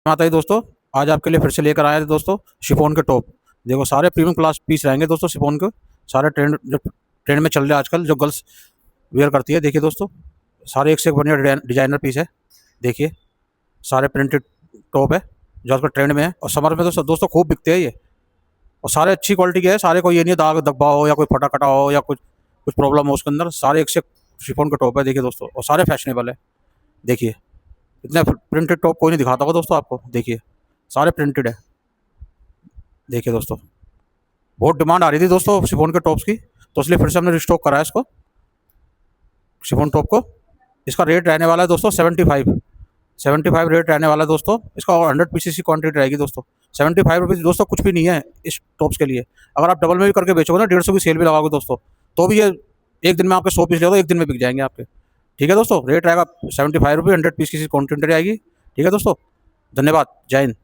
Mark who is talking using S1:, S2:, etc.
S1: आता है दोस्तों। आज आपके लिए फिर से लेकर आए थे दोस्तों शिफॉन के टॉप। देखो सारे प्रीमियम क्लास पीस रहेंगे दोस्तों शिफॉन के। सारे ट्रेंड जो ट्रेंड में चल रहे हैं आजकल, जो गर्ल्स वेयर करती है। देखिए दोस्तों, सारे एक से एक बढ़िया डिजाइनर पीस है। देखिए सारे प्रिंटेड टॉप है जो आजकल ट्रेंड में है, और समर में तो दोस्तों खूब बिकते हैं ये। और सारे अच्छी क्वालिटी के हैं सारे, कोई ये नहीं दाग धब्बा हो या कोई फटा कटा हो या कुछ कुछ प्रॉब्लम हो उसके अंदर। सारे एक से एक शिफॉन के टॉप है देखिए दोस्तों, और सारे फैशनेबल है। देखिए इतने प्रिंटेड टॉप कोई नहीं दिखाता होगा दोस्तों आपको। देखिए सारे प्रिंटेड है। देखिए दोस्तों, बहुत डिमांड आ रही थी दोस्तों शिफॉन के टॉप्स की, तो इसलिए फिर से हमने रिस्टॉक करा है इसको, शिफॉन टॉप को। इसका रेट रहने वाला है दोस्तों 75 रेट रहने वाला है दोस्तों इसका, और 100 पीसेस की क्वांटिटी रहेगी दोस्तों। 75 रुपीज़ दोस्तों कुछ भी नहीं है इस टॉप्स के लिए। अगर आप डबल में भी करके बेचोगे ना, 150 की सेल भी लगाओगे दोस्तों, तो भी ये एक दिन में आपके 100 पीस ले दो, एक दिन में बिक जाएंगे आपके। ठीक है दोस्तों, रेट रहेगा 75 रुपये, 100 पीस की क्वांटिटी आएगी। ठीक है दोस्तों, धन्यवाद, जय हिंद।